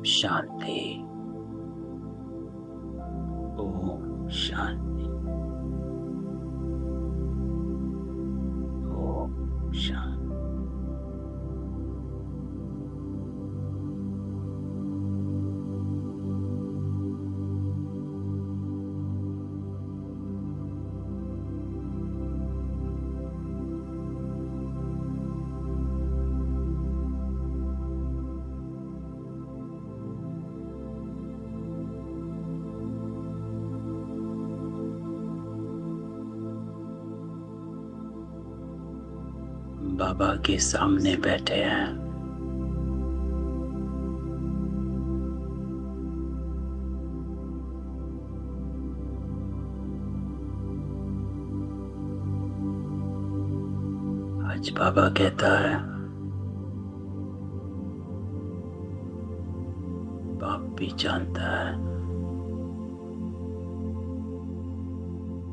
शांति। ओम शांति। ओम शांति। बाबा के सामने बैठे हैं। आज बाबा कहता है, बाप भी जानता है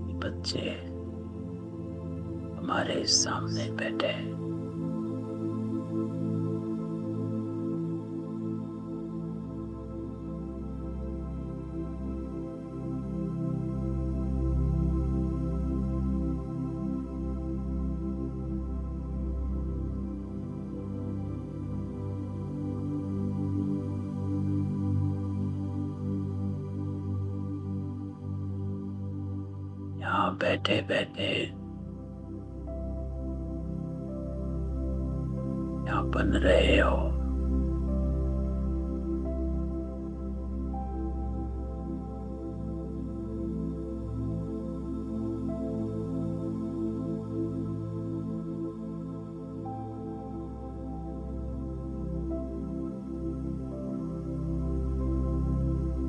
कि बच्चे हमारे सामने बैठे हैं। यहाँ बैठे बैठे यहाँ बन रहे हो।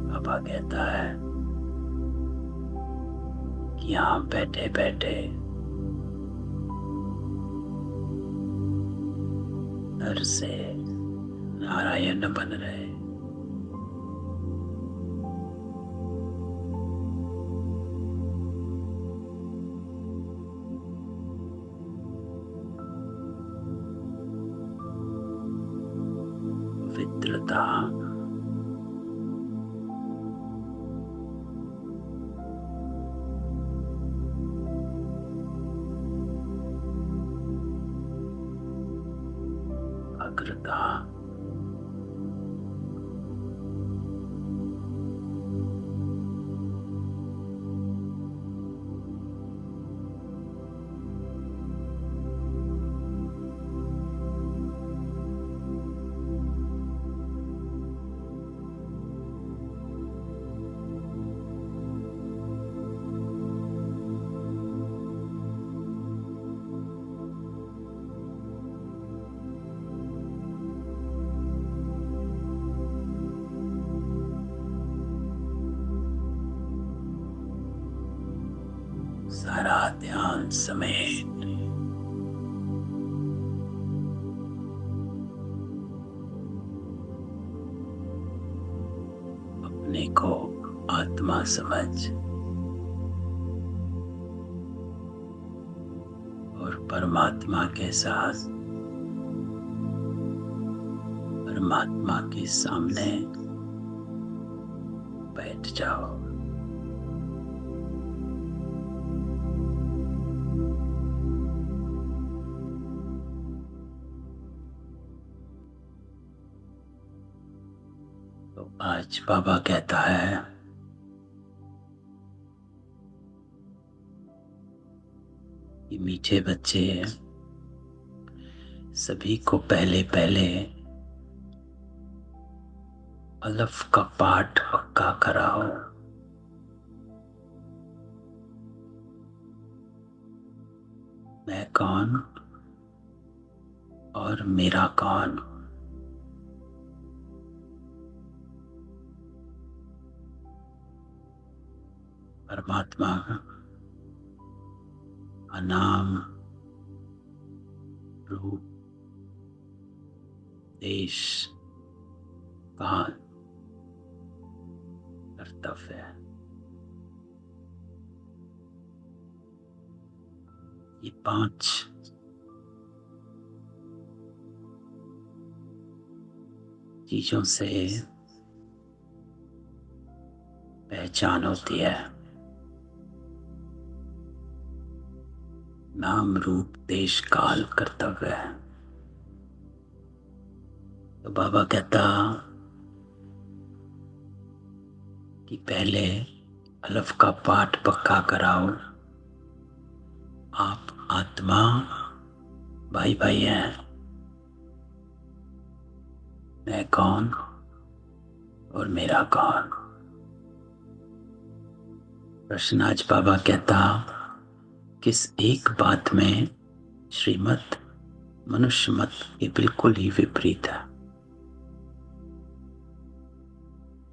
बाबा कहता है कि यहाँ बैठे बैठे नर से नारायण बन रहे। पवित्रता अग्रता सारा ध्यान समेत अपने को आत्मा समझ और परमात्मा के साथ परमात्मा के सामने बैठ जाओ। तो आज बाबा कहता है कि मीठे बच्चे सभी को पहले पहले अलफ का पाठ पक्का कराओ। मैं कौन और मेरा कौन। परमात्मा का नाम, रूप, देश, काल, कर्तव्य है। ये 5 चीजों से पहचान होती है। नाम रूप देश काल कर्तव्य है। तो बाबा कहता कि पहले अलफ का पाठ पक्का कराओ। आप आत्मा भाई भाई हैं। मैं कौन और मेरा कौन। प्रश्न आज बाबा कहता किस एक बात में श्रीमत मनुष्य मत के बिल्कुल ही विपरीत है।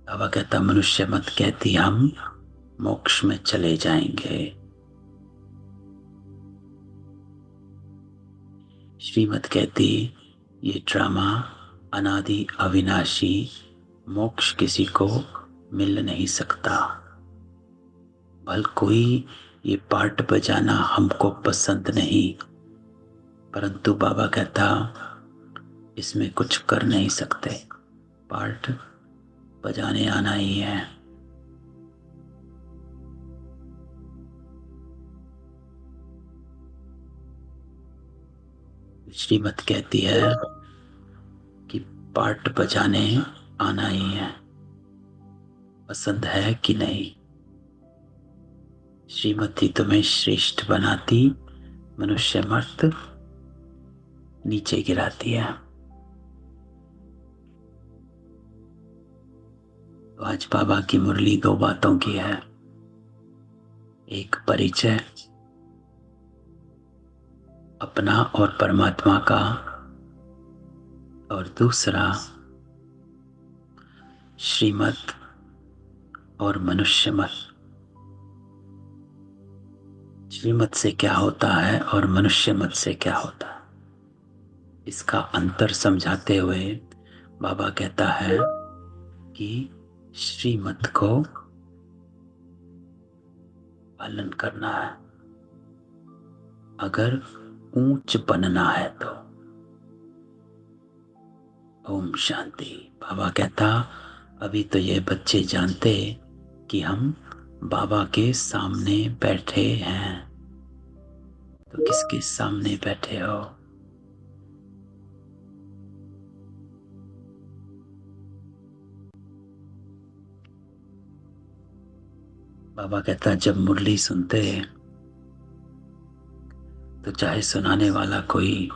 बाबा कहता मनुष्य मत कहती हम मोक्ष में चले जाएंगे। श्रीमत कहती ये ड्रामा अनादि अविनाशी, मोक्ष किसी को मिल नहीं सकता। भल कोई ये पार्ट बजाना हमको पसंद नहीं, परंतु बाबा कहता इसमें कुछ कर नहीं सकते, पार्ट बजाने आना ही है। श्रीमत कहती है कि पार्ट बजाने आना ही है, पसंद है कि नहीं। श्रीमती तुम्हें श्रेष्ठ बनाती, मनुष्य मर्त नीचे गिराती है। तो आज बाबा की मुरली दो बातों की है। एक परिचय अपना और परमात्मा का, और दूसरा श्रीमत और मनुष्य मत। श्रीमत से क्या होता है और मनुष्य मत से क्या होता है, इसका अंतर समझाते हुए बाबा कहता है कि श्रीमत को पालन करना है अगर ऊंच बनना है तो। ओम शांति। बाबा कहता अभी तो ये बच्चे जानते कि हम बाबा के सामने बैठे हैं। तो किसके सामने बैठे हो? बाबा कहता जब मुरली सुनते तो चाहे सुनाने वाला कोई,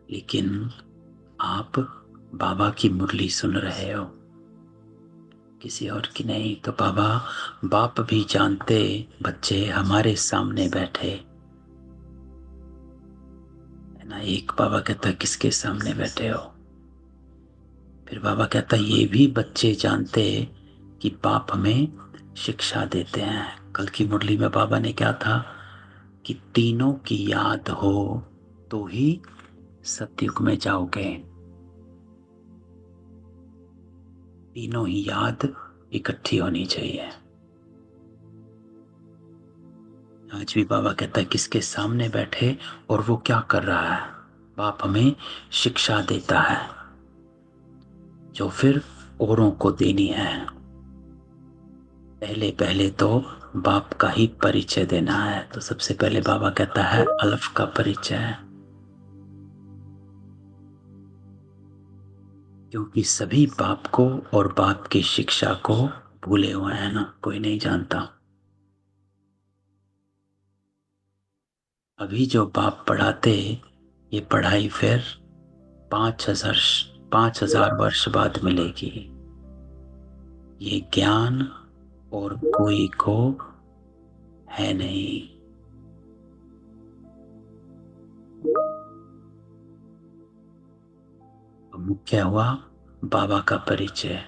लेकिन आप बाबा की मुरली सुन रहे हो, किसी और की नहीं। तो बाबा बाप भी जानते बच्चे हमारे सामने बैठे है ना। एक बाबा कहता किसके सामने बैठे हो। फिर बाबा कहता ये भी बच्चे जानते कि बाप हमें शिक्षा देते हैं। कल की मुरली में बाबा ने क्या था कि तीनों की याद हो तो ही सतयुग में जाओगे। तीनों ही याद इकट्ठी होनी चाहिए। आज भी बाबा कहता है किसके सामने बैठे और वो क्या कर रहा है। बाप हमें शिक्षा देता है जो फिर औरों को देनी है। पहले पहले तो बाप का ही परिचय देना है। तो सबसे पहले बाबा कहता है अलफ का परिचय, क्योंकि सभी बाप को और बाप की शिक्षा को भूले हुए हैं ना, कोई नहीं जानता। अभी जो बाप पढ़ाते ये पढ़ाई फिर 5,000 वर्ष बाद मिलेगी। ये ज्ञान और कोई को है नहीं। मुख्य हुआ बाबा का परिचय,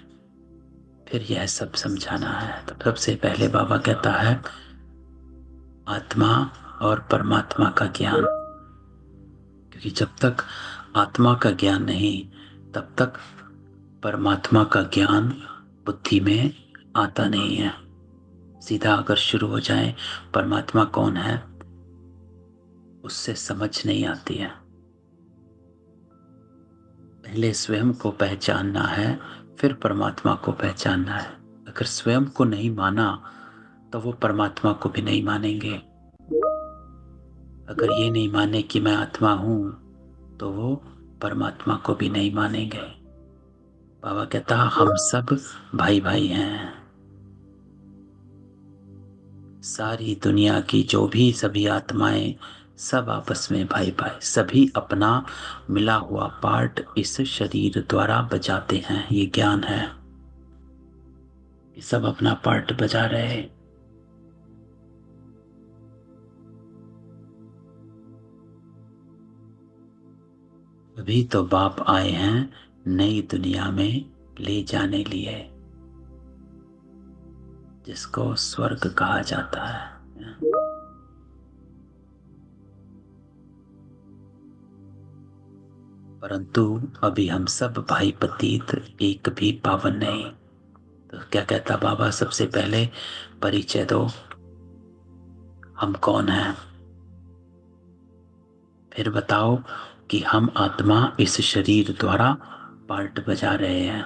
फिर यह सब समझाना है। तो सबसे पहले बाबा कहता है आत्मा और परमात्मा का ज्ञान, क्योंकि जब तक आत्मा का ज्ञान नहीं तब तक परमात्मा का ज्ञान बुद्धि में आता नहीं है। सीधा अगर शुरू हो जाए परमात्मा कौन है, उससे समझ नहीं आती है। पहले स्वयं को पहचानना है, फिर परमात्मा को पहचानना है। अगर स्वयं को नहीं माना तो वो परमात्मा को भी नहीं मानेंगे। अगर ये नहीं माने कि मैं आत्मा हूं तो वो परमात्मा को भी नहीं मानेंगे। बाबा कहता हम सब भाई भाई हैं। सारी दुनिया की जो भी सभी आत्माएं सब आपस में भाई भाई, सभी अपना मिला हुआ पार्ट इस शरीर द्वारा बजाते हैं। ये ज्ञान है, ये सब अपना पार्ट बजा रहे हैं। अभी तो बाप आए हैं नई दुनिया में ले जाने लिए, जिसको स्वर्ग कहा जाता है। परंतु अभी हम सब भाई पतीत, एक भी पावन नहीं। तो क्या कहता बाबा, सबसे पहले परिचय दो, हम कौन हैं। फिर बताओ कि हम आत्मा इस शरीर द्वारा पार्ट बजा रहे हैं,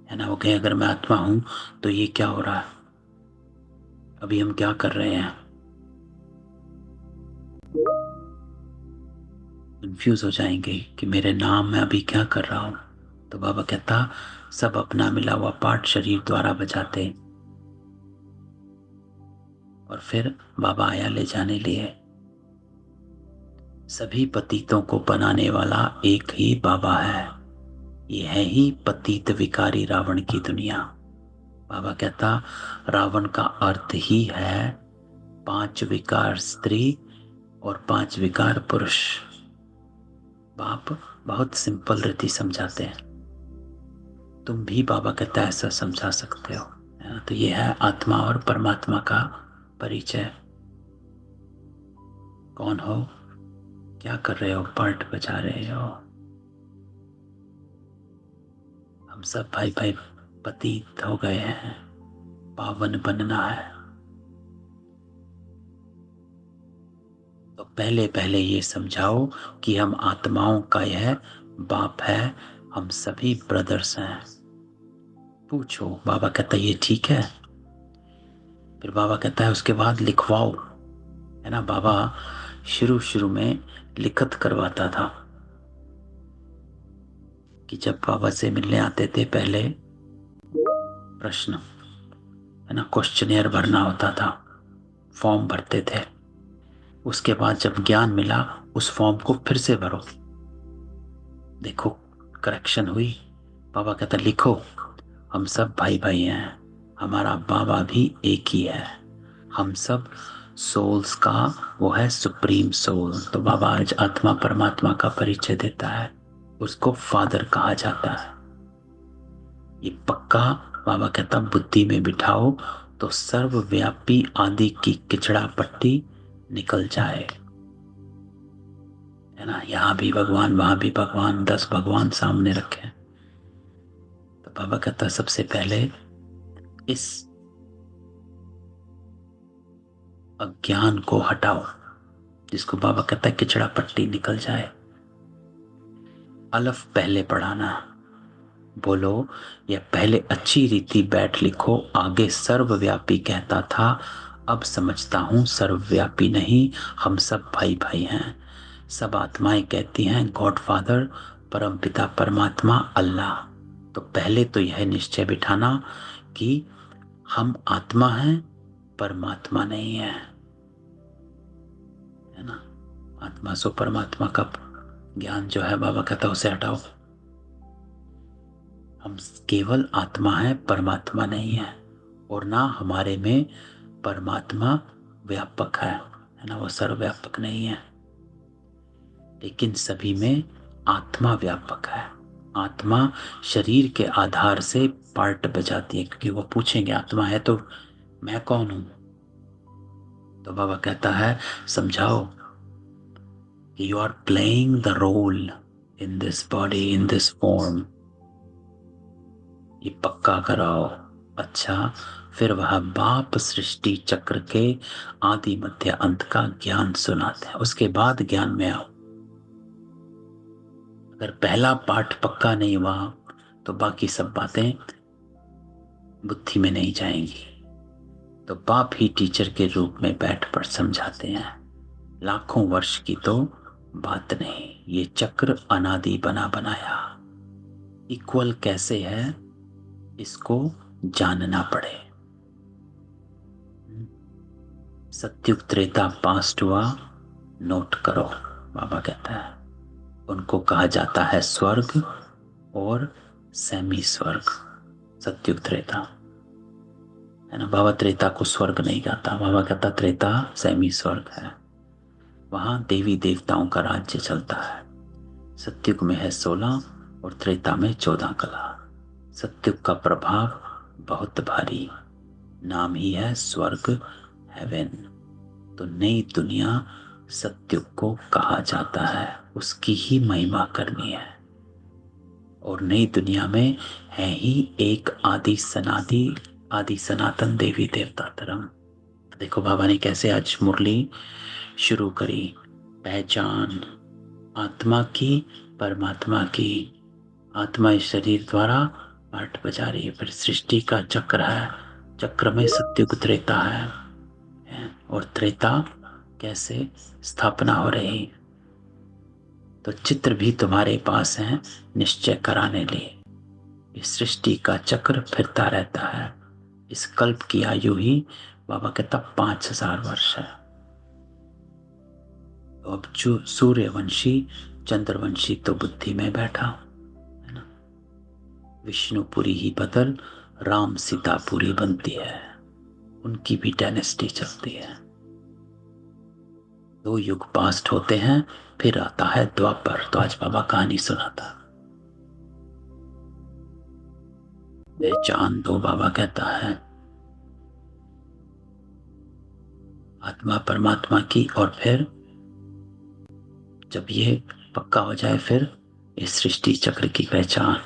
है ना। ओके, अगर मैं आत्मा हूं तो ये क्या हो रहा है, अभी हम क्या कर रहे हैं। कंफ्यूज हो जाएंगे कि मेरे नाम में अभी क्या कर रहा हूं। तो बाबा कहता सब अपना मिला हुआ पार्ट शरीर द्वारा बजाते। और फिर बाबा आया ले जाने लिए। सभी पतितों को बनाने वाला एक ही बाबा है। ये है ही पतित विकारी रावण की दुनिया। बाबा कहता रावण का अर्थ ही है 5 विकार स्त्री और 5 विकार पुरुष। बाप बहुत सिंपल रीति समझाते हैं, तुम भी बाबा कहता ऐसा समझा सकते हो। तो ये है आत्मा और परमात्मा का परिचय। कौन हो, क्या कर रहे हो, पार्ट बजा रहे हो। हम सब भाई भाई पतित हो गए हैं, पावन बनना है। तो पहले पहले ये समझाओ कि हम आत्माओं का यह बाप है, हम सभी ब्रदर्स हैं। पूछो, बाबा कहता ये ठीक है। फिर बाबा कहता है उसके बाद लिखवाओ, है ना। बाबा शुरू शुरू में लिखत करवाता था कि जब बाबा से मिलने आते थे पहले प्रश्न, है ना, क्वेश्चनियर भरना होता था, फॉर्म भरते थे। उसके बाद जब ज्ञान मिला उस फॉर्म को फिर से भरो, देखो करेक्शन हुई। बाबा कहता लिखो, हम सब भाई भाई हैं, हमारा बाबा भी एक ही है, हम सब सोल्स का वो है सुप्रीम सोल। तो बाबा आज आत्मा परमात्मा का परिचय देता है, उसको फादर कहा जाता है। ये पक्का बाबा कहता बुद्धि में बिठाओ तो सर्वव्यापी आदि की किचड़ा पट्टी निकल जाए, है ना। यहां भी भगवान, वहां भी भगवान, 10 भगवान सामने रखे। तो बाबा कहता सबसे पहले इस अज्ञान को हटाओ, जिसको बाबा कहता है किचड़ा पट्टी निकल जाए। अलफ पहले पढ़ाना, बोलो या पहले अच्छी रीति बैठ लिखो। आगे सर्वव्यापी कहता था, अब समझता हूं सर्वव्यापी नहीं, हम सब भाई भाई हैं। सब आत्माएं कहती हैं गॉड फादर, परम पिता परमात्मा अल्लाह। तो पहले तो यह निश्चय बिठाना कि हम आत्मा हैं, परमात्मा नहीं है, है ना। आत्मा सो परमात्मा का ज्ञान जो है बाबा कहता उसे हटाओ। हम केवल आत्मा है, परमात्मा नहीं है। और ना हमारे में परमात्मा व्यापक है ना, वो सर्वव्यापक नहीं है। लेकिन सभी में आत्मा व्यापक है। आत्मा शरीर के आधार से पार्ट बजाती है, क्योंकि वो पूछेंगे आत्मा है तो मैं कौन हूं। तो बाबा कहता है समझाओ कि you are playing the role in this body, in this form. ये पक्का कराओ। अच्छा, फिर वह बाप सृष्टि चक्र के आदि मध्य अंत का ज्ञान सुनाते हैं, उसके बाद ज्ञान में आओ। अगर पहला पाठ पक्का नहीं हुआ तो बाकी सब बातें बुद्धि में नहीं जाएंगी। तो बाप ही टीचर के रूप में बैठ पर समझाते हैं। लाखों वर्ष की तो बात नहीं, ये चक्र अनादि बना बनाया। इक्वल कैसे है इसको जानना पड़े। सत्युग त्रेता पास्ट हुआ, नोट करो। बाबा कहता है उनको कहा जाता है स्वर्ग और सेमी स्वर्ग। सत्युग त्रेता है ना। बाबा त्रेता को स्वर्ग नहीं कहता, बाबा कहता त्रेता सेमी स्वर्ग है। वहां देवी देवताओं का राज्य चलता है। सत्युग में है 16 और त्रेता में 14 कला। सत्युग का प्रभाव बहुत भारी, नाम ही है स्वर्ग, हेवन। तो नई दुनिया सत्युग को कहा जाता है, उसकी ही महिमा करनी है। और नई दुनिया में है ही एक आदि सनातन देवी देवता धर्म। देखो बाबा ने कैसे आज मुरली शुरू करी। पहचान आत्मा की, परमात्मा की। आत्मा इस शरीर द्वारा पाठ बजा रही है। फिर सृष्टि का चक्र है, चक्र में सत्युग त्रेता है। और त्रेता कैसे स्थापना हो रही। तो चित्र भी तुम्हारे पास है निश्चय कराने लिए। इस सृष्टि का चक्र फिरता रहता है। इस कल्प की आयु ही बाबा कहता 5000 वर्ष है। तो अब जो सूर्यवंशी चंद्रवंशी तो बुद्धि में बैठा है ना। विष्णुपुरी ही बदल राम सीतापुरी बनती है, उनकी भी डायनेस्टी चलती है। 2 युग पास्ट होते हैं, फिर आता है द्वापर। तो आज बाबा कहानी सुनाता। पहचान दो, बाबा कहता है आत्मा परमात्मा की। और फिर जब ये पक्का हो जाए फिर इस सृष्टि चक्र की पहचान।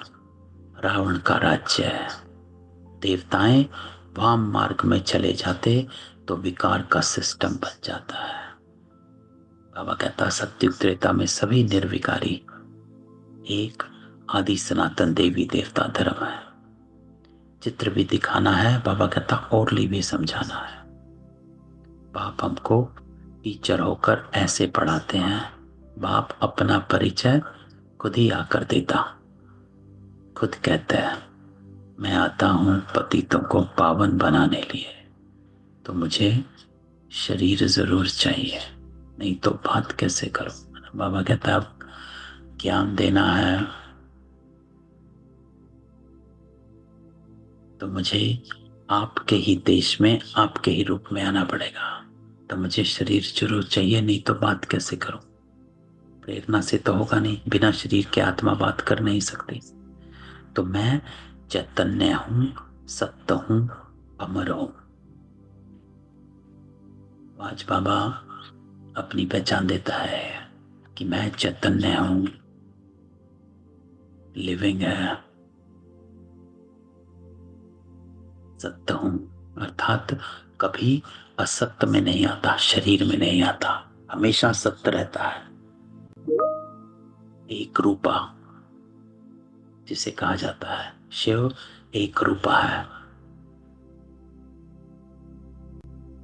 रावण का राज्य है, देवताएं वाम मार्ग में चले जाते तो विकार का सिस्टम बन जाता है। बाबा कहता सत्युग त्रेता में सभी निर्विकारी, एक आदि सनातन देवी देवता धर्म है। चित्र भी दिखाना है, बाबा कहता ओरली भी समझाना है। बाप हमको टीचर होकर ऐसे पढ़ाते हैं। बाप अपना परिचय खुद ही आकर देता, खुद कहता है मैं आता हूं पतितों को पावन बनाने लिए। तो मुझे शरीर जरूर चाहिए, नहीं तो बात कैसे करूं। बाबा कहता है अब ज्ञान देना है तो मुझे आपके ही देश में आपके ही रूप में आना पड़ेगा। तो मुझे शरीर जरूर चाहिए, नहीं तो बात कैसे करूं। प्रेरणा से तो होगा नहीं, बिना शरीर के आत्मा बात कर नहीं सकती। तो मैं चैतन्य हूं, सत्य हूं, अमर हूं। आज बाबा अपनी पहचान देता है कि मैं चैतन्य हूं, लिविंग है, सत्य हूं। अर्थात कभी असत्य में नहीं आता, शरीर में नहीं आता, हमेशा सत्य रहता है। एक रूपा जिसे कहा जाता है, शिव एक रूपा है।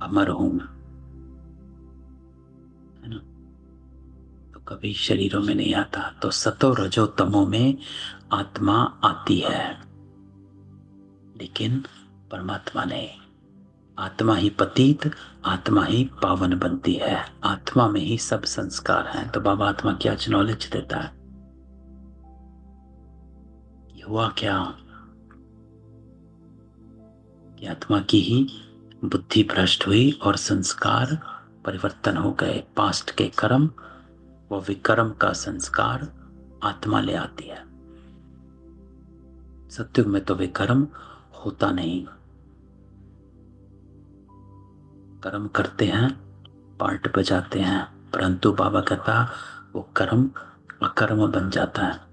अमर हूं, है ना। तो कभी शरीरों में नहीं आता। तो सतो रजो तमो में आत्मा आती है, लेकिन परमात्मा नहीं। आत्मा ही पतित, आत्मा ही पावन बनती है। आत्मा में ही सब संस्कार हैं। तो बाबा आत्मा की आज नॉलेज देता है। हुआ क्या कि आत्मा की ही बुद्धि भ्रष्ट हुई और संस्कार परिवर्तन हो गए। पास्ट के कर्म व विकर्म का संस्कार आत्मा ले आती है। सत्युग में तो विकर्म होता नहीं, कर्म करते हैं, पार्ट बजाते हैं, परंतु बाबा कहता वो कर्म अकर्म बन जाता है।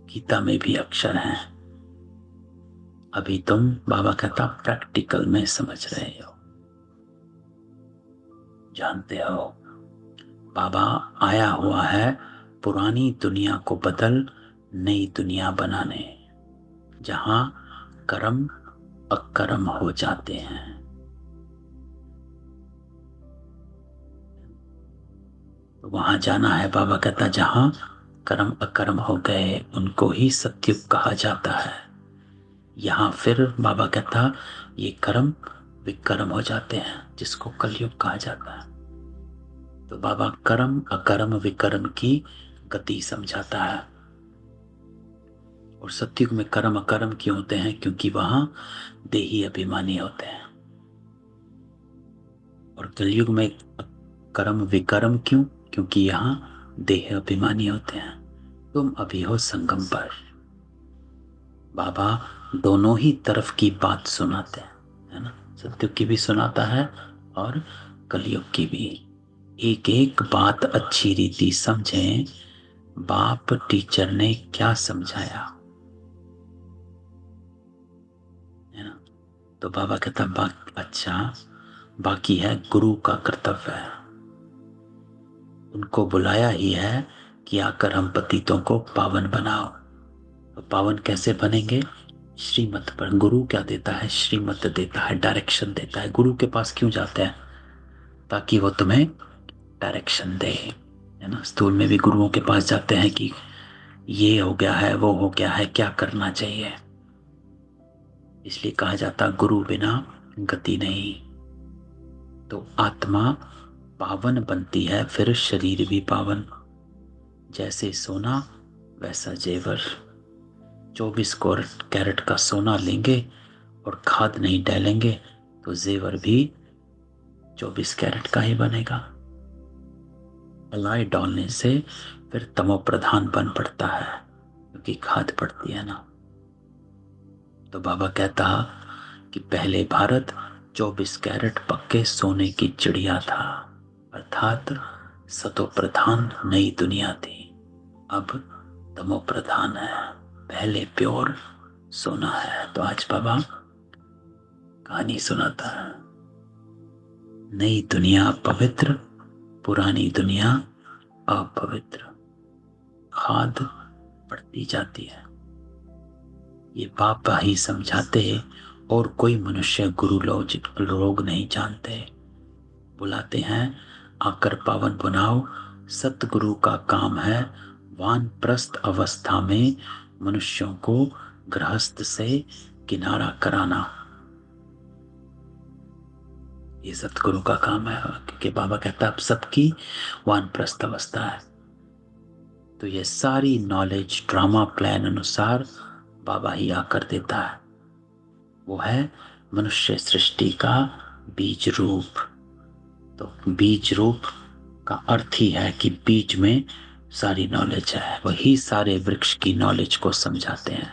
गीता में भी अक्षर हैं, अभी तुम बाबा कहता प्रैक्टिकल में समझ रहे हो, जानते हो। बाबा आया हुआ है पुरानी दुनिया को बदल नई दुनिया बनाने, जहां कर्म अकर्म हो जाते हैं। तो वहां जाना है, बाबा कहता जहां कर्म अकर्म हो गए उनको ही सत्युग कहा जाता है। यहां फिर बाबा कहता ये कर्म विकर्म हो जाते हैं, जिसको कलयुग कहा जाता है। तो बाबा कर्म अकर्म विकर्म की गति समझाता है। और सत्युग में कर्म अकर्म क्यों होते हैं? क्योंकि वहां देही अभिमानी होते हैं। और कलयुग में कर्म विकर्म क्यों? क्योंकि यहाँ देह अभिमानी होते हैं। तुम अभी हो संगम पर। बाबा दोनों ही तरफ की बात सुनाते हैं, है ना। सत्युग की भी सुनाता है और कलयुग की भी। एक एक बात अच्छी रीति समझें। बाप टीचर ने क्या समझाया, है ना। तो बाबा कहता अच्छा, बाकी है गुरु का कर्तव्य है। उनको बुलाया ही है कि आकर हम पतितों को पावन बनाओ। तो पावन कैसे बनेंगे? श्रीमत पर। गुरु क्या देता है? श्रीमत देता है, डायरेक्शन देता है। गुरु के पास क्यों जाते हैं? ताकि वो तुम्हें डायरेक्शन दे, है ना। स्कूल में भी गुरुओं के पास जाते हैं कि ये हो गया है, वो हो गया है, क्या करना चाहिए। इसलिए कहा जाता गुरु बिना गति नहीं। तो आत्मा पावन बनती है, फिर शरीर भी पावन। जैसे सोना वैसा जेवर। 24 कैरेट का सोना लेंगे और खाद नहीं डालेंगे तो जेवर भी 24 कैरेट का ही बनेगा। अलाई डालने से फिर तमो प्रधान बन पड़ता है, क्योंकि खाद पड़ती है ना। तो बाबा कहता कि पहले भारत 24 कैरेट पक्के सोने की चिड़िया था, अर्थात सतो प्रधान नई दुनिया थी। अब तमो प्रधान है, पहले प्योर सोना है। तो आज बाबा कहानी सुनाता है। नई दुनिया पवित्र, पुरानी दुनिया अपवित्र। खाद बढ़ती जाती है। ये बाबा ही समझाते, और कोई मनुष्य गुरु लोग नहीं जानते। बुलाते हैं आकर पावन बनाओ। सतगुरु का काम है वानप्रस्थ अवस्था में मनुष्यों को गृहस्थ से किनारा कराना। ये सतगुरु का काम है, क्योंकि बाबा कहता है अब सबकी वानप्रस्थ अवस्था है। तो ये सारी नॉलेज ड्रामा प्लान अनुसार बाबा ही आकर देता है। वो है मनुष्य सृष्टि का बीज रूप। तो बीज रूप का अर्थ ही है कि बीज में सारी नॉलेज है। वही सारे वृक्ष की नॉलेज को समझाते हैं।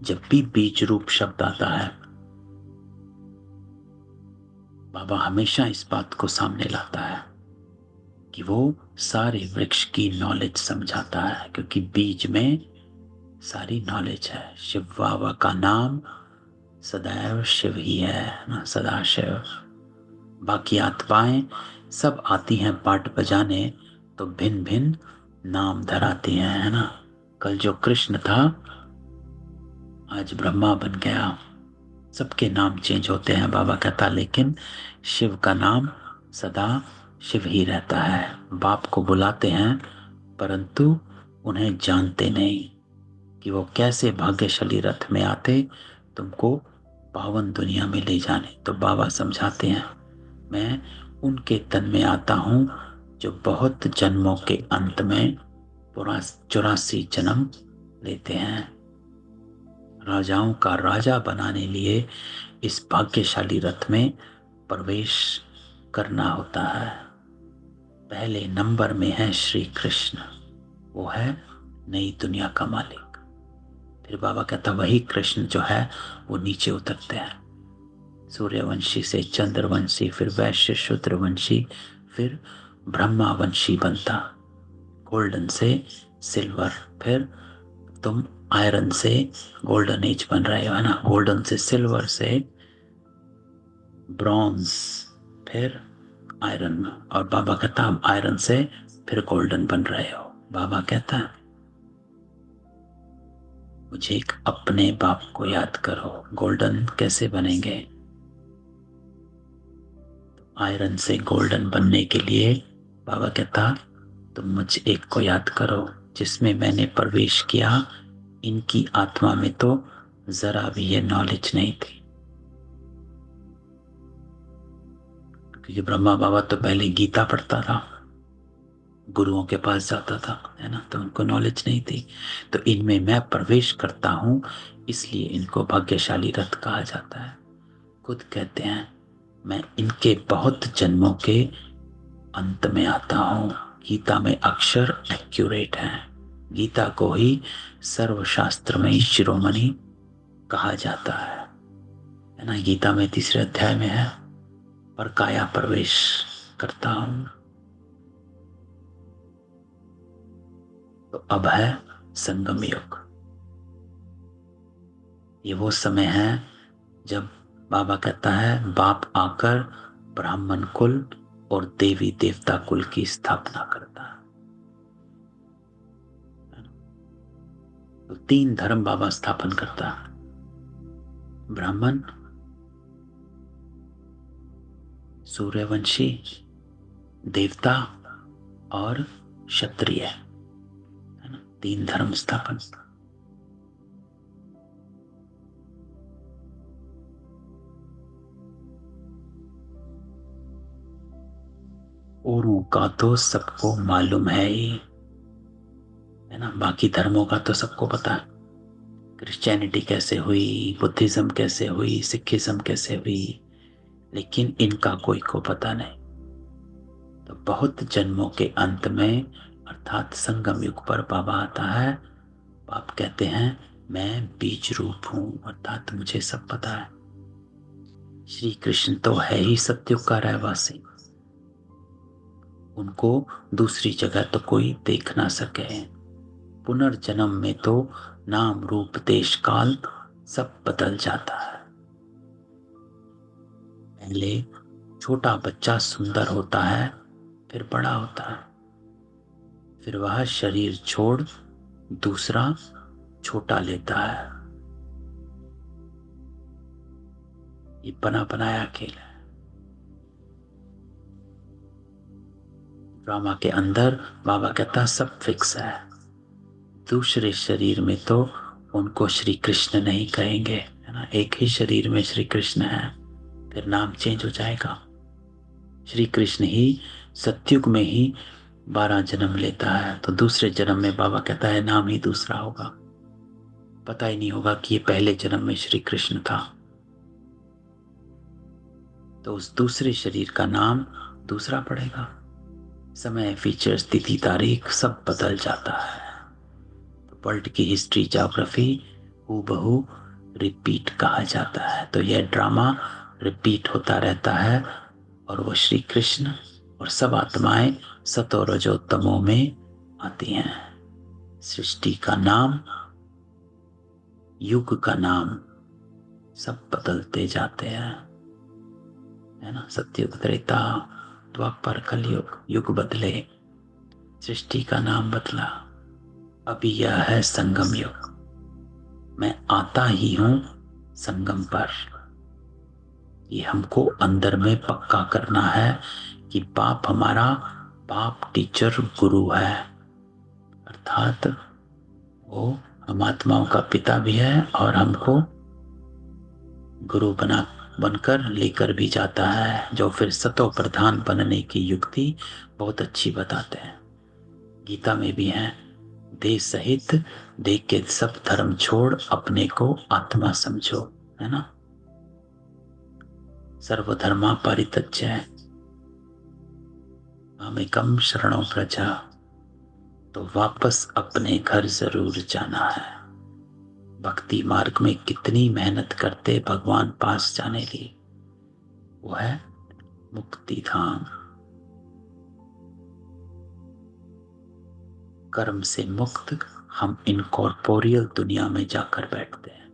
जब भी बीज रूप शब्द आता है, बाबा हमेशा इस बात को सामने लाता है कि वो सारे वृक्ष की नॉलेज समझाता है, क्योंकि बीज में सारी नॉलेज है। शिव बाबा का नाम सदैव शिव ही है ना, सदाशिव। बाकी आत्माएं सब आती हैं पाठ बजाने, तो भिन्न भिन्न नाम धराती हैं, है ना। कल जो कृष्ण था आज ब्रह्मा बन गया। सबके नाम चेंज होते हैं, बाबा कहता, लेकिन शिव का नाम सदा शिव ही रहता है। बाप को बुलाते हैं परंतु उन्हें जानते नहीं कि वो कैसे भाग्यशाली रथ में आते तुमको पावन दुनिया में ले जाने। तो बाबा समझाते हैं मैं उनके तन में आता हूं जो बहुत जन्मों के अंत में 84 जन्म लेते हैं। राजाओं का राजा बनाने लिए इस भाग्यशाली रथ में प्रवेश करना होता है। पहले नंबर में है श्री कृष्ण, वो है नई दुनिया का मालिक। फिर बाबा कहता वही कृष्ण जो है वो नीचे उतरते हैं, सूर्यवंशी से चंद्रवंशी, फिर वैश्य शूद्रवंशी, फिर ब्रह्मावंशी बनता। गोल्डन से सिल्वर, फिर तुम आयरन से गोल्डन एज बन रहे हो, है ना। गोल्डन से सिल्वर से ब्रॉन्ज, फिर आयरन, और बाबा कहता हम आयरन से फिर गोल्डन बन रहे हो। बाबा कहता है मुझे एक अपने बाप को याद करो। गोल्डन कैसे बनेंगे? आयरन से गोल्डन बनने के लिए बाबा कहता तुम मुझ एक को याद करो जिसमें मैंने प्रवेश किया। इनकी आत्मा में तो जरा भी ये नॉलेज नहीं थी, क्योंकि ब्रह्मा बाबा तो पहले गीता पढ़ता था, गुरुओं के पास जाता था, है ना, तो उनको नॉलेज नहीं थी। तो इनमें मैं प्रवेश करता हूं, इसलिए इनको भाग्यशाली रथ कहा जाता है। खुद कहते हैं मैं इनके बहुत जन्मों के अंत में आता हूं। गीता में अक्षर एक्यूरेट हैं। गीता को ही सर्वशास्त्र में शिरोमणि कहा जाता है ना। गीता में तीसरे अध्याय में है पर काया प्रवेश करता हूं। तो अब है संगम युग। ये वो समय है जब बाबा कहता है बाप आकर ब्राह्मण कुल और देवी देवता कुल की स्थापना करता है। तो 3 धर्म बाबा स्थापन करता है, ब्राह्मण, सूर्यवंशी, देवता और क्षत्रिय, है ना, 3 धर्म स्थापन। औरों का तो सबको मालूम है ही, है ना, बाकी धर्मों का तो सबको पता है। क्रिश्चियनिटी कैसे हुई, बुद्धिज्म कैसे हुई, सिखिज्म कैसे हुई, लेकिन इनका कोई को पता नहीं। तो बहुत जन्मों के अंत में अर्थात संगम युग पर बाबा आता है। बाप कहते हैं मैं बीज रूप हूं, अर्थात मुझे सब पता है। श्री कृष्ण तो है ही सत्युग का रहवासी, उनको दूसरी जगह तो कोई देख ना सके। पुनर्जन्म में तो नाम रूप देश काल सब बदल जाता है। पहले छोटा बच्चा सुंदर होता है, फिर बड़ा होता है, फिर वह शरीर छोड़ दूसरा छोटा लेता है। ये बना बनाया खेल है। ड्रामा के अंदर बाबा कहता सब फिक्स है। दूसरे शरीर में तो उनको श्री कृष्ण नहीं कहेंगे, है ना, एक ही शरीर में श्री कृष्ण है, फिर नाम चेंज हो जाएगा। श्री कृष्ण ही सत्युग में ही 12 जन्म लेता है, तो दूसरे जन्म में बाबा कहता है नाम ही दूसरा होगा। पता ही नहीं होगा कि ये पहले जन्म में श्री कृष्ण था। तो उस दूसरे शरीर का नाम दूसरा पड़ेगा। समय, फीचर्स, तिथि, तारीख सब बदल जाता है। तो वर्ल्ड की हिस्ट्री, ज्योग्राफी हूबहू रिपीट कहा जाता है। तो यह ड्रामा रिपीट होता रहता है और वो श्री कृष्ण और सब आत्माएं सतो रजो तमो में आती हैं। सृष्टि का नाम, युग का नाम सब बदलते जाते हैं, है ना। सत्ययुग, त्रेता, द्वापर, कलयुग, युग बदले, सृष्टि का नाम बदला। अभी यह है संगम युग। मैं आता ही हूं संगम पर। ये हमको अंदर में पक्का करना है कि बाप हमारा बाप, टीचर, गुरु है, अर्थात वो हम आत्माओं का पिता भी है और हमको गुरु बनकर लेकर भी जाता है, जो फिर सतो प्रधान बनने की युक्ति बहुत अच्छी बताते हैं। गीता में भी है देह सहित देह के सब धर्म छोड़ अपने को आत्मा समझो, है ना। सर्वधर्मा परित्यज्य मामेकम शरणो प्रजा। तो वापस अपने घर जरूर जाना है। भक्ति मार्ग में कितनी मेहनत करते भगवान पास जाने की, वो है मुक्ति धाम। कर्म से मुक्त हम इनकॉर्पोरियल दुनिया में जाकर बैठते हैं,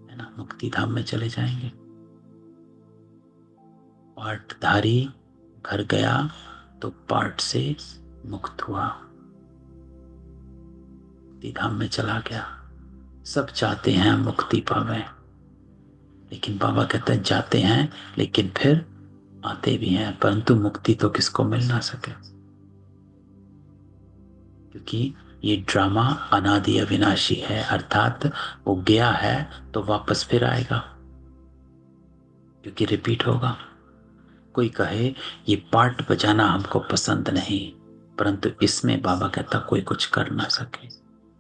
है ना, मुक्ति धाम में चले जाएंगे। पाटधारी घर गया तो पाट से मुक्त हुआ, मुक्ति धाम में चला गया। सब चाहते हैं मुक्ति पावे, लेकिन बाबा कहते हैं जाते हैं लेकिन फिर आते भी हैं, परंतु मुक्ति तो किसको मिल ना सके, क्योंकि ये ड्रामा अनादि अविनाशी है। अर्थात वो गया है तो वापस फिर आएगा, क्योंकि रिपीट होगा। कोई कहे ये पार्ट बजाना हमको पसंद नहीं, परंतु इसमें बाबा कहता कोई कुछ कर ना सके,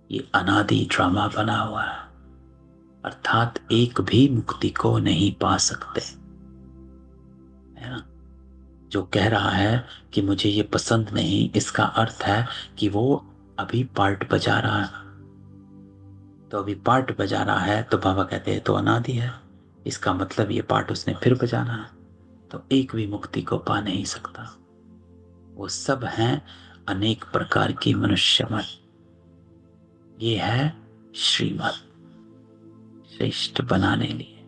ये अनादि ड्रामा बना हुआ है। अर्थात एक भी मुक्ति को नहीं पा सकते, है ना। जो कह रहा है कि मुझे ये पसंद नहीं, इसका अर्थ है कि वो अभी पार्ट बजा रहा है। तो अभी पार्ट बजा रहा है तो बाबा कहते हैं तो अनादि है, इसका मतलब ये पार्ट उसने फिर बजाना है, तो एक भी मुक्ति को पा नहीं सकता। वो सब हैं अनेक प्रकार की मनुष्य मत। ये है श्रीमत, श्रेष्ठ बनाने लिए।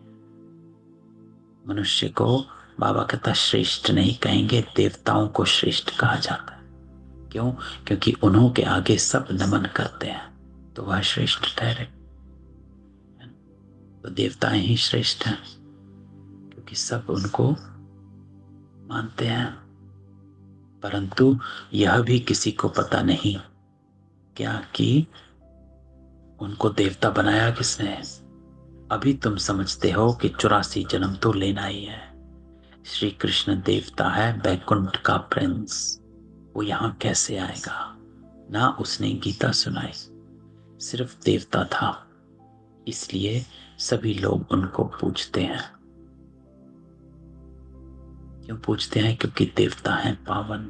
मनुष्य को बाबा कहता श्रेष्ठ नहीं कहेंगे, देवताओं को श्रेष्ठ कहा जाता है। क्यों? क्योंकि उन्हों के आगे सब नमन करते हैं, तो वह श्रेष्ठ ठहरे। तो देवताएं ही श्रेष्ठ हैं, क्योंकि सब उनको मानते हैं। परंतु यह भी किसी को पता नहीं क्या कि उनको देवता बनाया किसने। अभी तुम समझते हो कि 84 जन्म तो लेना ही है। श्री कृष्ण देवता है, बैकुंठ का प्रिंस, वो यहां कैसे आएगा? ना उसने गीता सुनाई, सिर्फ देवता था, इसलिए सभी लोग उनको पूजते हैं। क्यों पूजते हैं? क्योंकि देवता हैं पावन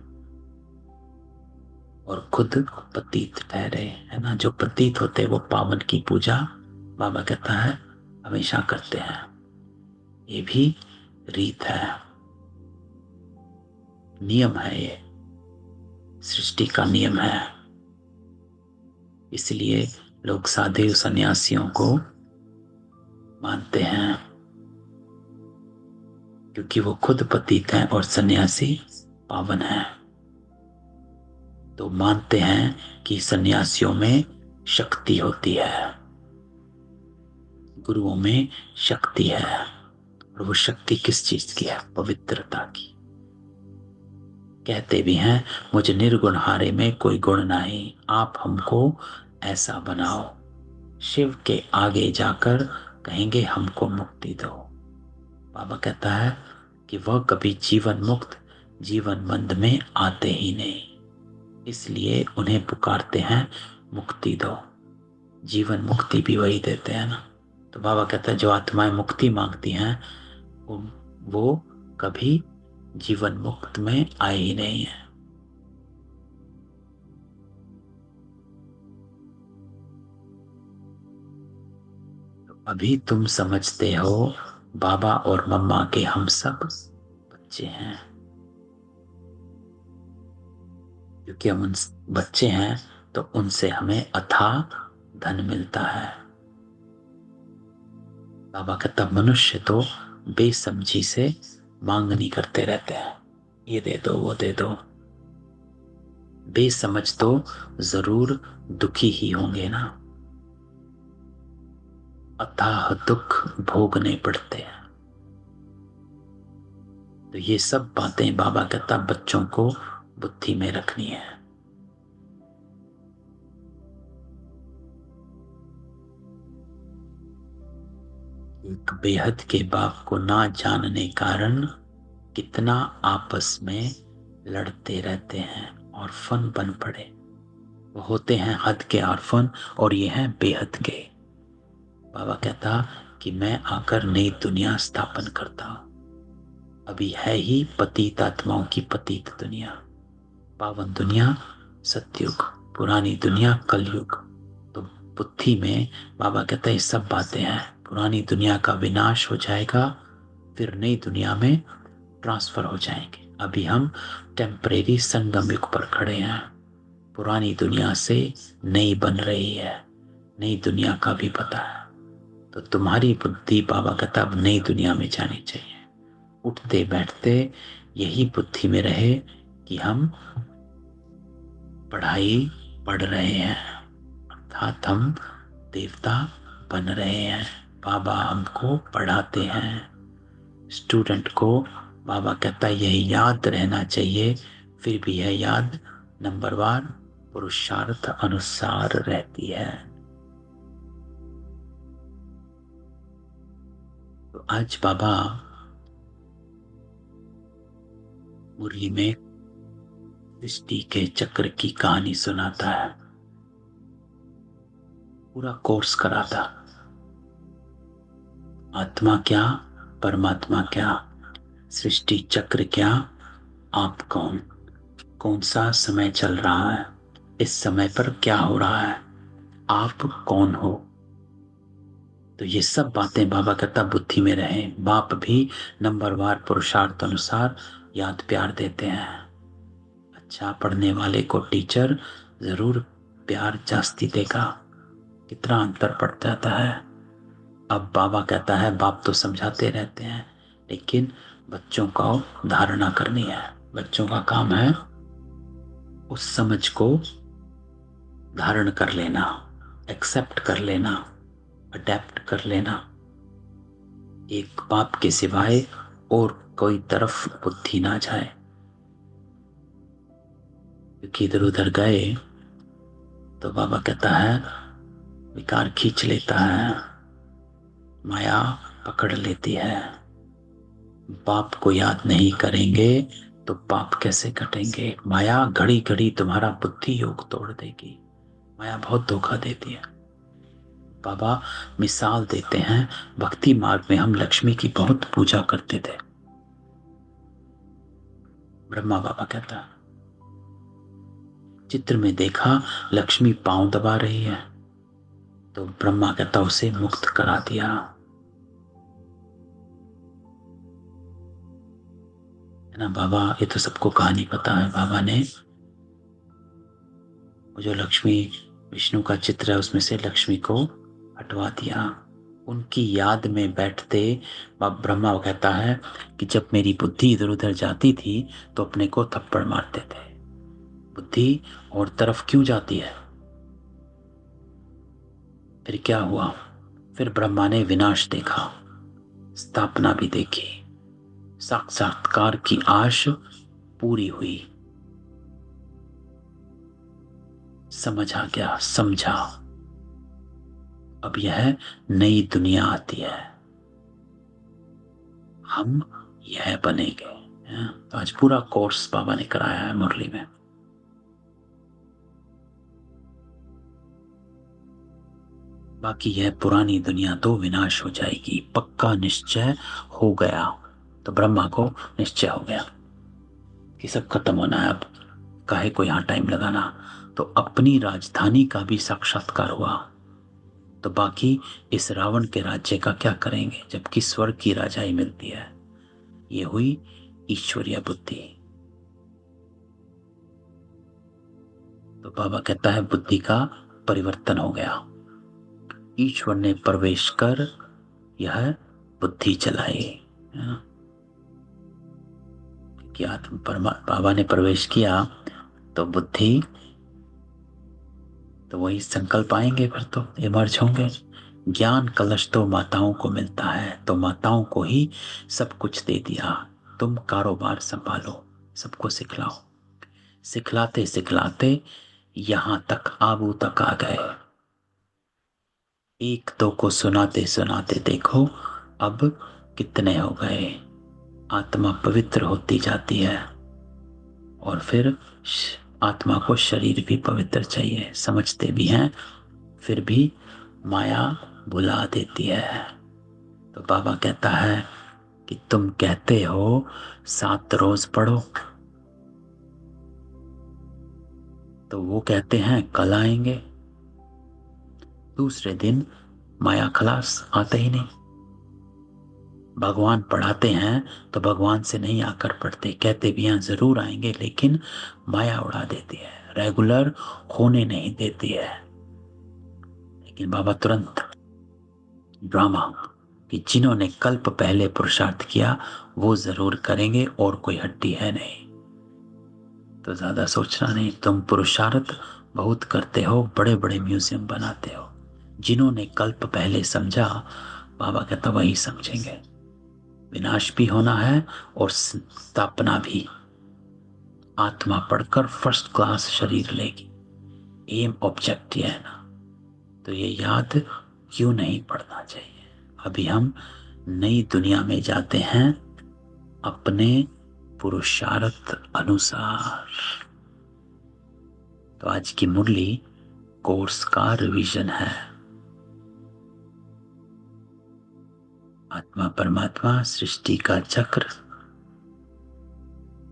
और खुद पतित ठहरे, है ना। जो पतित होते वो पावन की पूजा बाबा कहता है हमेशा करते हैं। ये भी रीत है, नियम है, ये सृष्टि का नियम है। इसलिए लोग साधु सन्यासियों को मानते हैं, क्योंकि वो खुद पतित हैं और सन्यासी पावन हैं। तो मानते हैं कि सन्यासियों में शक्ति होती है, गुरुओं में शक्ति है। और वो शक्ति किस चीज की है? पवित्रता की। कहते भी हैं मुझे निर्गुण हारे में कोई गुण नहीं, आप हमको ऐसा बनाओ। शिव के आगे जाकर कहेंगे हमको मुक्ति दो। बाबा कहता है कि वह कभी जीवन मुक्त जीवन बंद में आते ही नहीं, इसलिए उन्हें पुकारते हैं मुक्ति दो। जीवन मुक्ति भी वही देते हैं ना। तो बाबा कहता है जो आत्माएं मुक्ति मांगती हैं वो कभी जीवन मुक्त में आए ही नहीं है। तो अभी तुम समझते हो बाबा और मम्मा के हम सब बच्चे हैं, क्योंकि हम उन बच्चे हैं तो उनसे हमें अथाह धन मिलता है। बाबा कहता मनुष्य तो बेसमझी से मांगनी करते रहते हैं, ये दे दो वो दे दो। बेसमझ तो जरूर दुखी ही होंगे ना, अथाह दुख भोगने पड़ते हैं। तो ये सब बातें बाबा कहता बच्चों को बुद्धि में रखनी है। एक बेहद के बाप को ना जानने कारण कितना आपस में लड़ते रहते हैं और फन बन पड़े। वो होते हैं हद के आरफन और ये हैं बेहद के। बाबा कहता कि मैं आकर नई दुनिया स्थापन करता हूं। अभी है ही पतित आत्माओं की पतित दुनिया, पावन दुनिया सतयुग, पुरानी दुनिया कलयुग। तो बुद्धि में बाबा कहता है ये सब बातें हैं। पुरानी दुनिया का विनाश हो जाएगा, फिर नई दुनिया में ट्रांसफर हो जाएंगे। अभी हम टेम्परेरी संगम युग पर खड़े हैं, पुरानी दुनिया से नई बन रही है, नई दुनिया का भी पता है। तो तुम्हारी बुद्धि बाबा कहता अब नई दुनिया में जानी चाहिए। उठते बैठते यही बुद्धि में रहे कि हम पढ़ाई पढ़ रहे हैं, अर्थात हम देवता बन रहे हैं। बाबा हमको पढ़ाते हैं। स्टूडेंट को बाबा कहता है यही याद रहना चाहिए, फिर भी यह याद नंबरवार पुरुषार्थ अनुसार रहती है। तो आज बाबा मुरली में सृष्टि के चक्र की कहानी सुनाता है, पूरा कोर्स कराता। आत्मा क्या, परमात्मा क्या, सृष्टि चक्र क्या, आप कौन, कौन सा समय चल रहा है, इस समय पर क्या हो रहा है, आप कौन हो। तो ये सब बातें बाबा कहता बुद्धि में रहे। बाप भी नंबरवार पुरुषार्थ अनुसार याद प्यार देते हैं। अच्छा पढ़ने वाले को टीचर जरूर प्यार जास्ती देगा। कितना अंतर पड़ जाता है। अब बाबा कहता है बाप तो समझाते रहते हैं, लेकिन बच्चों को धारणा करनी है। बच्चों का काम है उस समझ को धारण कर लेना, एक्सेप्ट कर लेना, अडेप्ट कर लेना। एक बाप के सिवाय और कोई तरफ बुद्धि ना जाए, क्योंकि इधर उधर गए तो बाबा कहता है विकार खींच लेता है, माया पकड़ लेती है। बाप को याद नहीं करेंगे तो पाप कैसे कटेंगे। माया घड़ी घड़ी तुम्हारा बुद्धि योग तोड़ देगी। माया बहुत धोखा देती है। बाबा मिसाल देते हैं, भक्ति मार्ग में हम लक्ष्मी की बहुत पूजा करते थे। ब्रह्मा बाबा कहता है चित्र में देखा लक्ष्मी पांव दबा रही है, तो ब्रह्मा कहता उसे मुक्त करा दिया। है ना बाबा, ये तो सबको कहानी पता है। बाबा ने जो लक्ष्मी विष्णु का चित्र है उसमें से लक्ष्मी को हटवा दिया। उनकी याद में बैठते बाप ब्रह्मा कहता है कि जब मेरी बुद्धि इधर उधर जाती थी तो अपने को थप्पड़ मारते थे। बुद्धि और तरफ क्यों जाती है। फिर क्या हुआ, फिर ब्रह्मा ने विनाश देखा, स्थापना भी देखी, साक्षात्कार की आश पूरी हुई, समझ आ गया, समझा। अब यह नई दुनिया आती है, हम यह बनेंगे। तो आज पूरा कोर्स बाबा ने कराया है मुरली में। बाकी यह पुरानी दुनिया तो विनाश हो जाएगी, पक्का निश्चय हो गया। तो ब्रह्मा को निश्चय हो गया कि सब खत्म होना है, अब काहे को यहां टाइम लगाना। तो अपनी राजधानी का भी साक्षात्कार हुआ। तो बाकी इस रावण के राज्य का क्या करेंगे, जबकि स्वर्ग की राजाई मिलती है। ये हुई ईश्वरीय बुद्धि। तो बाबा कहता है बुद्धि का परिवर्तन हो गया। ईश्वर ने प्रवेश कर यह बुद्धि चलाई। कि आत्म बाबा ने प्रवेश किया तो बुद्धि, तो वही संकल्प आएंगे, फिर तो इमर्ज होंगे। ज्ञान कलश तो माताओं को मिलता है, तो माताओं को ही सब कुछ दे दिया। तुम कारोबार संभालो, सबको सिखलाओ। सिखलाते सिखलाते यहां तक आबू तक आ गए। एक दो को सुनाते सुनाते देखो अब कितने हो गए। आत्मा पवित्र होती जाती है और फिर आत्मा को शरीर भी पवित्र चाहिए। समझते भी हैं, फिर भी माया बुला देती है। तो बाबा कहता है कि तुम कहते हो 7 रोज पढ़ो, तो वो कहते हैं कल आएंगे। दूसरे दिन माया खलास, आते ही नहीं। भगवान पढ़ाते हैं तो भगवान से नहीं आकर पढ़ते, कहते भी हैं जरूर आएंगे, लेकिन माया उड़ा देती है, रेगुलर होने नहीं देती है। लेकिन बाबा तुरंत ड्रामा कि जिन्होंने कल्प पहले पुरुषार्थ किया वो जरूर करेंगे, और कोई हड्डी है नहीं। तो ज्यादा सोचना नहीं। तुम पुरुषार्थ बहुत करते हो, बड़े बड़े म्यूजियम बनाते हो। जिन्होंने कल्प पहले समझा, बाबा कहता वही समझेंगे। विनाश भी होना है और स्थापना भी। आत्मा पढ़कर फर्स्ट क्लास शरीर लेगी, एम ऑब्जेक्ट ये है ना। तो ये याद क्यों नहीं पड़ना चाहिए। अभी हम नई दुनिया में जाते हैं अपने पुरुषार्थ अनुसार। तो आज की मुरली कोर्स का रिवीजन है। आत्मा परमात्मा सृष्टि का चक्र,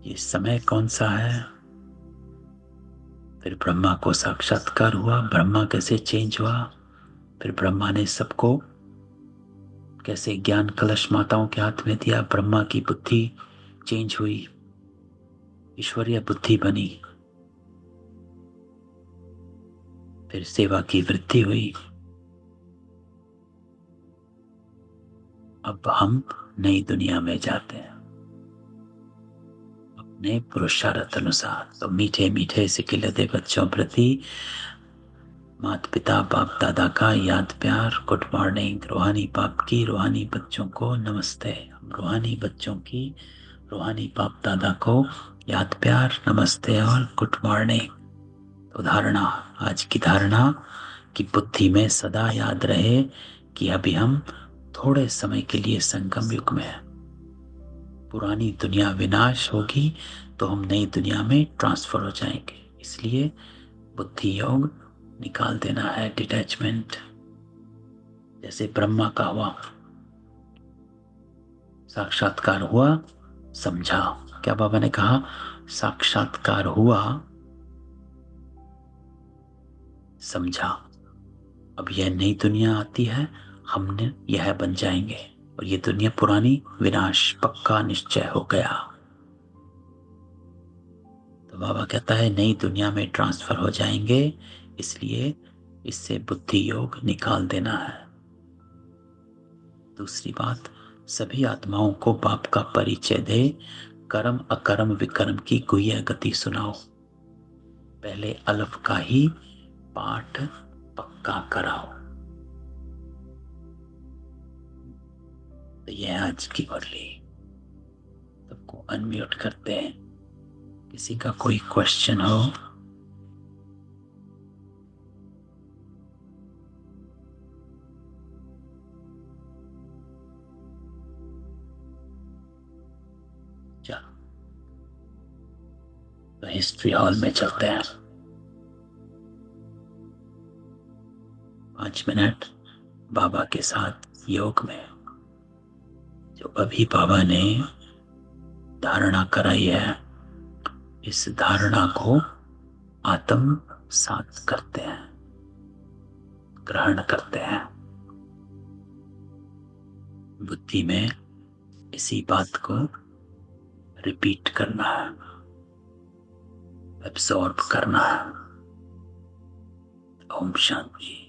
ये समय कौन सा है। फिर ब्रह्मा को साक्षात्कार हुआ, ब्रह्मा कैसे चेंज हुआ। फिर ब्रह्मा ने सबको कैसे ज्ञान कलश माताओं के हाथ में दिया, ब्रह्मा की बुद्धि चेंज हुई, ईश्वरीय बुद्धि बनी। फिर सेवा की वृद्धि हुई। अब हम नई दुनिया में जाते हैं अपने पुरुषार्थ अनुसार। तो मीठे मीठे सिकिलते बच्चों प्रति माता पिता बाप दादा का याद प्यार, गुड मॉर्निंग। रूहानी बाप की रूहानी बच्चों को नमस्ते। हम रूहानी बच्चों की रूहानी बाप दादा को याद प्यार, नमस्ते और गुड मॉर्निंग। तो धारणा, आज की धारणा कि बुद्धि में सदा याद रहे कि अभी हम थोड़े समय के लिए संगम युग में हैं। पुरानी दुनिया विनाश होगी तो हम नई दुनिया में ट्रांसफर हो जाएंगे। इसलिए बुद्धि योग निकाल देना है, डिटैचमेंट। जैसे ब्रह्मा का हुआ, साक्षात्कार हुआ, समझा। क्या बाबा ने कहा, साक्षात्कार हुआ, समझा। अब यह नई दुनिया आती है, हमने यह बन जाएंगे और ये दुनिया पुरानी विनाश पक्का निश्चय हो गया। तो बाबा कहता है नई दुनिया में ट्रांसफर हो जाएंगे, इसलिए इससे बुद्धि योग निकाल देना है। दूसरी बात, सभी आत्माओं को बाप का परिचय दे, कर्म अकर्म विकर्म की गुह्य गति सुनाओ। पहले अलफ का ही पाठ पक्का कराओ। तो यह आज की मुरली। सबको अनम्यूट करते हैं, किसी का कोई क्वेश्चन हो। चलो तो हिस्ट्री हॉल में चलते हैं। 5 मिनट बाबा के साथ योग में। जो अभी बाबा ने धारणा कराई है, इस धारणा को आत्म सात करते हैं, ग्रहण करते हैं। बुद्धि में इसी बात को रिपीट करना है, एब्सॉर्ब करना है। ओम शांति।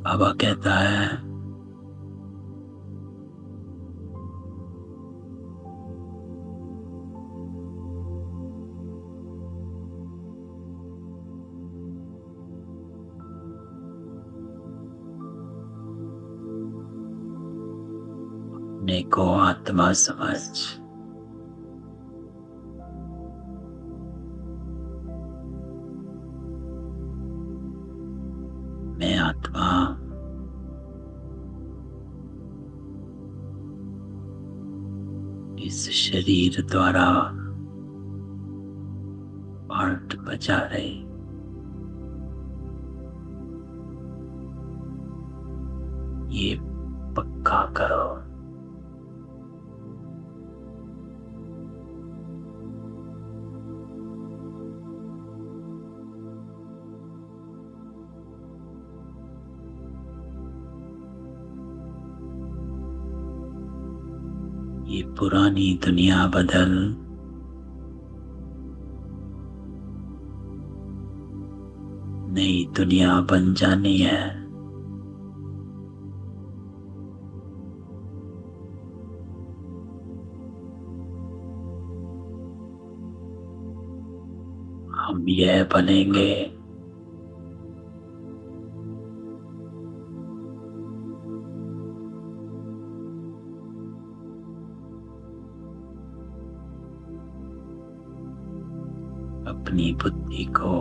बाबा कहता है अपने को आत्मा समझ। मैं आत्मा इस शरीर द्वारा पार्ट बजा रही, ये पक्का करो। ये पुरानी दुनिया बदल नई दुनिया बन जानी है। हम यह बनेंगे। अपनी बुद्धि को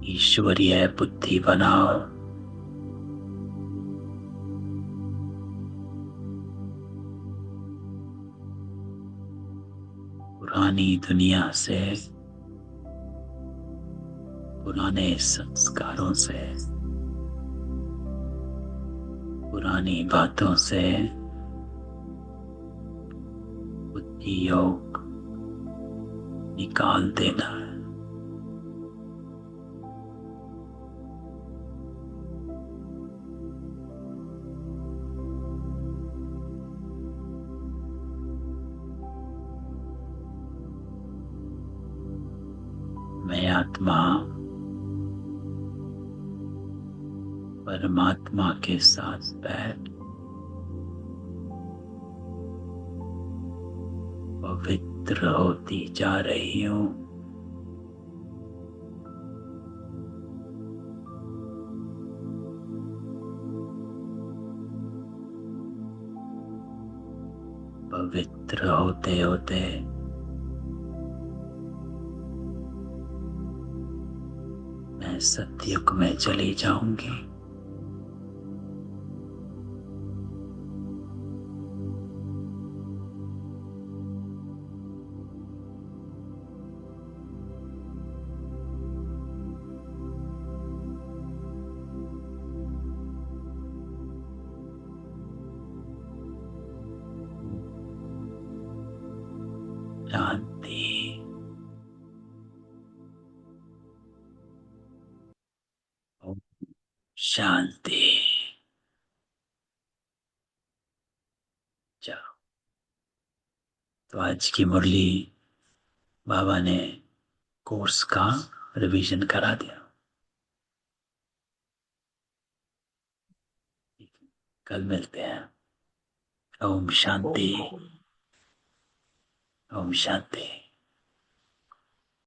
ईश्वरीय बुद्धि बनाओ। पुरानी दुनिया से, पुराने संस्कारों से, पुरानी बातों से बुद्धि योग निकाल देना है। मैं आत्मा परमात्मा के साथ बैठ पवित्र होती जा रही हूँ। पवित्र होते होते मैं सतयुग में चली जाऊंगी। शांति। ओम शांति। जाओ। तो आज की मुरली बाबा ने कोर्स का रिवीजन करा दिया। कल मिलते हैं। ओम शांति। ओम शांति।